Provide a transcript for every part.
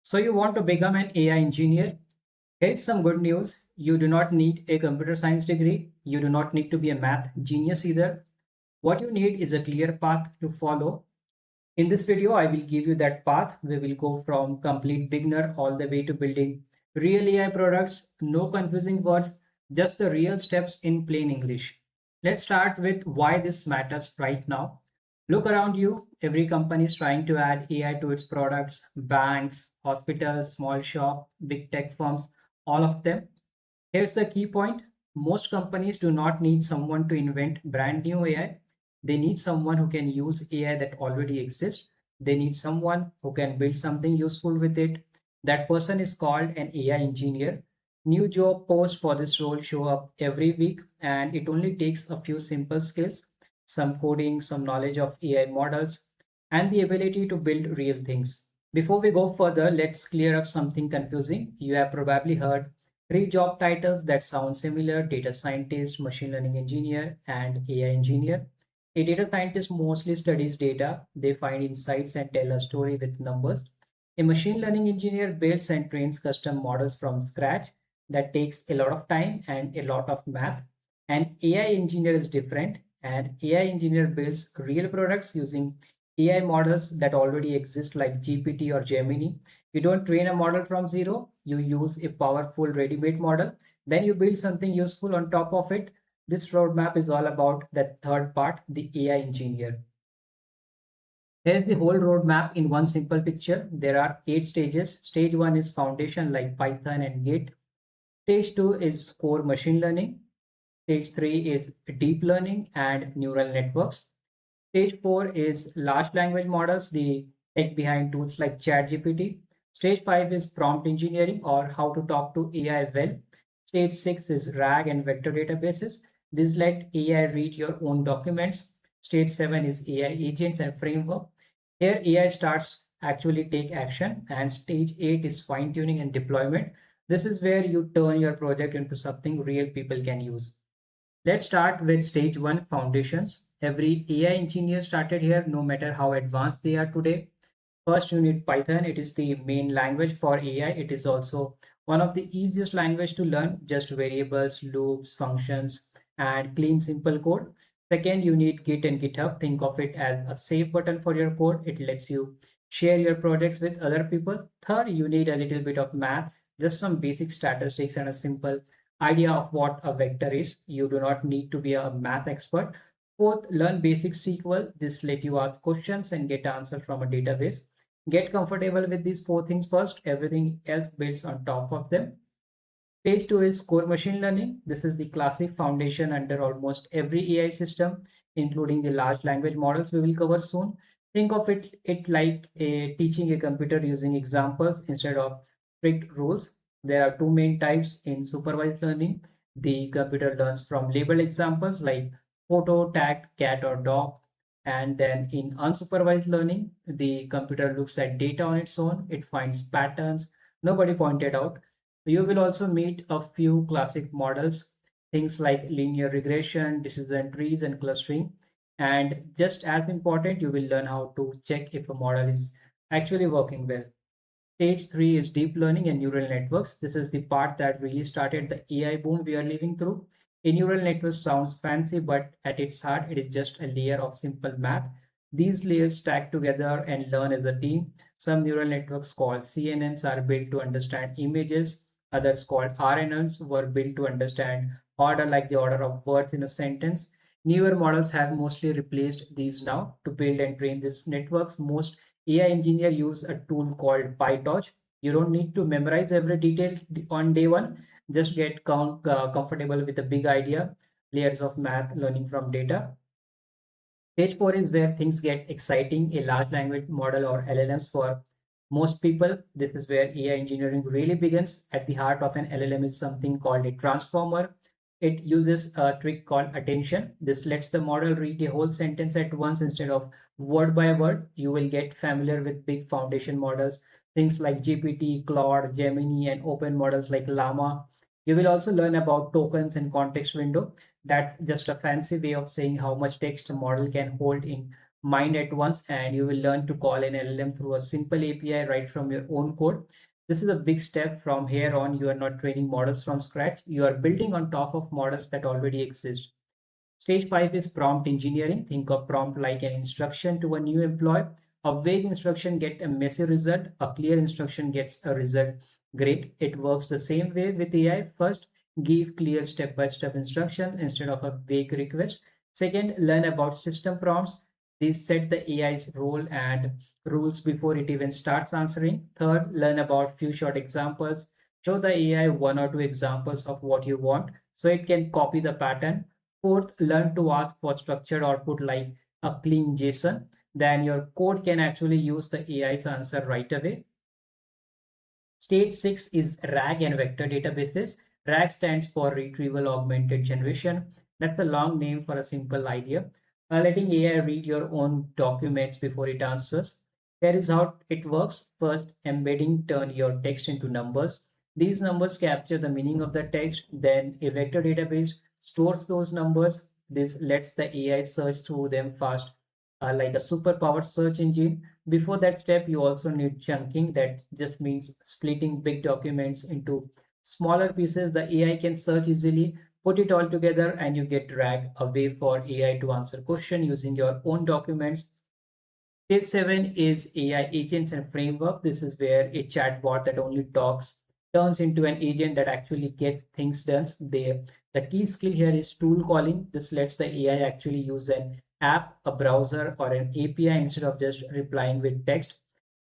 So you want to become an AI engineer? Here's some good news. You do not need a computer science degree. You do not need to be a math genius either. What you need is a clear path to follow. In this video, I will give you that path. We will go from complete beginner all the way to building real AI products. No confusing words, just the real steps in plain English. Let's start with why this matters right now. Look around you. Every company is trying to add AI to its products. Banks, hospitals, small shop, big tech firms, all of them. Here's the key point. Most companies do not need someone to invent brand new AI. They need someone who can use AI that already exists. They need someone who can build something useful with it. That person is called an AI engineer. New job posts for this role show up every week, and it only takes a few simple skills, some coding, some knowledge of AI models, and the ability to build real things. Before we go further, let's clear up something confusing. You have probably heard three job titles that sound similar: data scientist, machine learning engineer, and AI engineer. A data scientist mostly studies data, they find insights and tell a story with numbers. A machine learning engineer builds and trains custom models from scratch. That takes a lot of time and a lot of math. An AI engineer is different. An AI engineer builds real products using AI models that already exist, like GPT or Gemini. You don't train a model from zero, you use a powerful ready-made model, then you build something useful on top of it. This roadmap is all about that third part, the AI engineer. Here's the whole roadmap in one simple picture. There are 8 stages. Stage 1 is foundation, like Python and Git. Stage 2 is core machine learning. Stage 3 is deep learning and neural networks. Stage 4 is large language models, the tech behind tools like ChatGPT. Stage 5 is prompt engineering, or how to talk to AI well. Stage 6 is RAG and vector databases. This let AI read your own documents. Stage 7 is AI agents and framework. Here AI starts actually take action. And stage 8 is fine tuning and deployment. This is where you turn your project into something real people can use. Let's start with stage 1, foundations. Every AI engineer started here, no matter how advanced they are today. First, you need Python. It is the main language for AI. It is also one of the easiest language to learn, just variables, loops, functions, and clean, simple code. Second, you need Git and GitHub. Think of it as a save button for your code. It lets you share your projects with other people. Third, you need a little bit of math, just some basic statistics and a simple idea of what a vector is. You do not need to be a math expert. Fourth, learn basic SQL. This let you ask questions and get answers from a database. Get comfortable with these four things first. Everything else builds on top of them. Stage 2 is core machine learning. This is the classic foundation under almost every AI system, including the large language models we will cover soon. Think of it like teaching a computer using examples instead of strict rules. There are two main types in supervised learning. The computer learns from labeled examples like photo, tag, cat, or dog. And then in unsupervised learning, the computer looks at data on its own. It finds patterns nobody pointed out. You will also meet a few classic models, things like linear regression, decision trees, and clustering. And just as important, you will learn how to check if a model is actually working well. Stage 3 is deep learning and neural networks. This is the part that really started the AI boom we are living through. A neural network sounds fancy, but at its heart, it is just a layer of simple math. These layers stack together and learn as a team. Some neural networks called CNNs are built to understand images. Others called RNNs were built to understand order, like the order of words in a sentence. Newer models have mostly replaced these now. To build and train these networks, most AI engineer use a tool called PyTorch. You don't need to memorize every detail on day one. Just get comfortable with the big idea, layers of math, learning from data. Stage 4 is where things get exciting. A large language model, or LLMs for most people. This is where AI engineering really begins. At the heart of an LLM is something called a transformer. It uses a trick called attention. This lets the model read a whole sentence at once instead of word by word. You will get familiar with big foundation models, things like GPT, Claude, Gemini, and open models like Llama. You will also learn about tokens and context window. That's just a fancy way of saying how much text a model can hold in mind at once, and you will learn to call an LLM through a simple API right from your own code. This is a big step. From here on, you are not training models from scratch. You are building on top of models that already exist. Stage 5 is prompt engineering. Think of prompt like an instruction to a new employee. A vague instruction gets a messy result. A clear instruction gets a result. Great. It works the same way with AI. First, give clear step-by-step instruction instead of a vague request. Second, learn about system prompts. These set the AI's role and rules before it even starts answering. Third, learn about few short examples. Show the AI one or two examples of what you want so it can copy the pattern. Fourth, learn to ask for structured output like a clean JSON. Then your code can actually use the AI's answer right away. Stage 6 is RAG and vector databases. RAG stands for Retrieval-Augmented Generation. That's a long name for a simple idea. Letting AI read your own documents before it answers. Here is how it works. First, embedding turn your text into numbers. These numbers capture the meaning of the text. Then a vector database stores those numbers. This lets the AI search through them fast, like a superpowered search engine. Before that step, you also need chunking. That just means splitting big documents into smaller pieces. The AI can search easily, put it all together, and you get drag a way for AI to answer question using your own documents. Stage 7 is AI agents and framework. This is where a chatbot that only talks turns into an agent that actually gets things done. The key skill here is tool calling. This lets the AI actually use an app, a browser, or an API instead of just replying with text.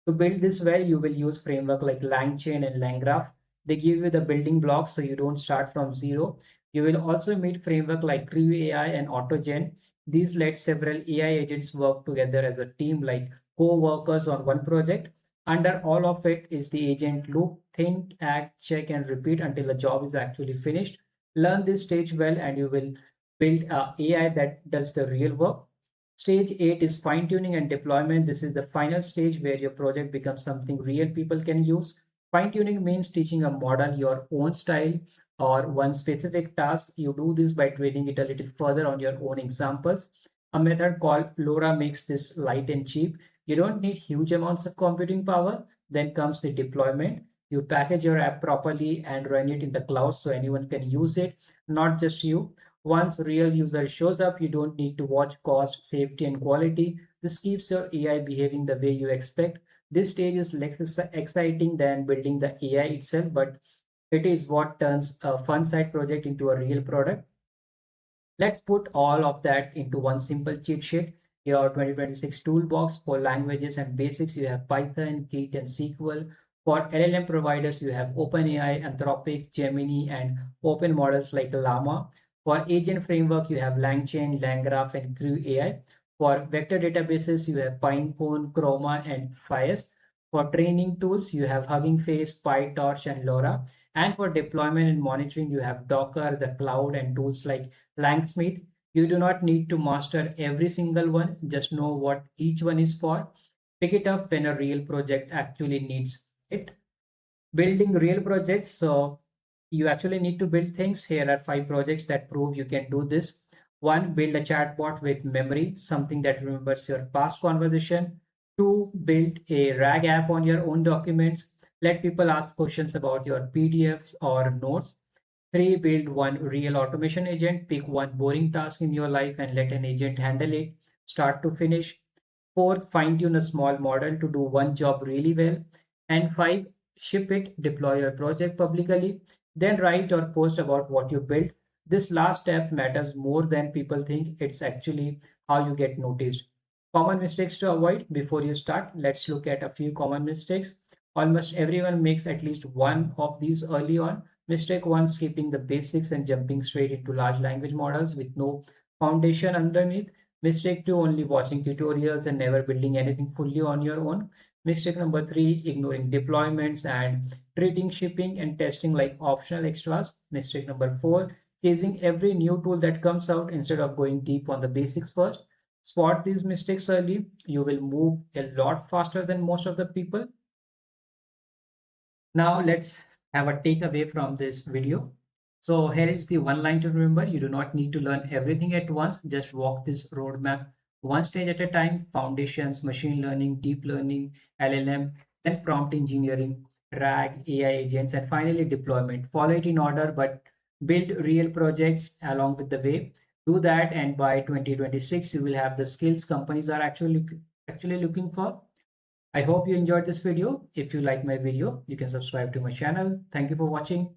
To build this well, you will use framework like LangChain and LangGraph. They give you the building blocks so you don't start from zero. You will also meet framework like Crew AI and AutoGen. These let several AI agents work together as a team like co-workers on one project. Under all of it is the agent loop. Think, act, check, and repeat until the job is actually finished. Learn this stage well and you will build a AI that does the real work. Stage 8 is fine tuning and deployment. This is the final stage where your project becomes something real people can use. Fine tuning means teaching a model your own style or one specific task. You do this by training it a little further on your own examples. A method called LoRa makes this light and cheap. You don't need huge amounts of computing power. Then comes the deployment. You package your app properly and run it in the cloud so anyone can use it, not just you. Once real user shows up, you don't need to watch cost, safety, and quality. This keeps your AI behaving the way you expect. This stage is less exciting than building the AI itself, but it is what turns a fun side project into a real product. Let's put all of that into one simple cheat sheet. Your 2026 toolbox for languages and basics, you have Python, Git, and SQL. For LLM providers, you have OpenAI, Anthropic, Gemini, and open models like Llama. For agent framework, you have LangChain, LangGraph, and Crew AI. For vector databases, you have Pinecone, Chroma, and Fias. For training tools, you have Hugging Face, PyTorch, and LoRa. And for deployment and monitoring, you have Docker, the cloud, and tools like Langsmith. You do not need to master every single one, just know what each one is for. Pick it up when a real project actually needs it. Building real projects. So you actually need to build things. Here are 5 projects that prove you can do this. One, build a chatbot with memory, something that remembers your past conversation. Two, build a RAG app on your own documents. Let people ask questions about your PDFs or notes. Three, build one real automation agent. Pick one boring task in your life and let an agent handle it, start to finish. Fourth, fine tune a small model to do one job really well. And five, ship it, deploy your project publicly, then write or post about what you built. This last step matters more than people think. It's actually how you get noticed. Common mistakes to avoid before you start. Let's look at a few common mistakes. Almost everyone makes at least one of these early on. Mistake one, skipping the basics and jumping straight into large language models with no foundation underneath. Mistake two, only watching tutorials and never building anything fully on your own. Mistake number three, ignoring deployments and treating shipping and testing like optional extras. Mistake number four, chasing every new tool that comes out instead of going deep on the basics first. Spot these mistakes early. You will move a lot faster than most of the people. Now let's have a takeaway from this video. So here is the one line to remember. You do not need to learn everything at once. Just walk this roadmap one stage at a time: foundations, machine learning, deep learning, LLM, then prompt engineering, RAG, AI agents, and finally deployment. Follow it in order, but build real projects along with the way. Do that, and by 2026, you will have the skills companies are actually looking for. I hope you enjoyed this video. If you like my video, you can subscribe to my channel. Thank you for watching.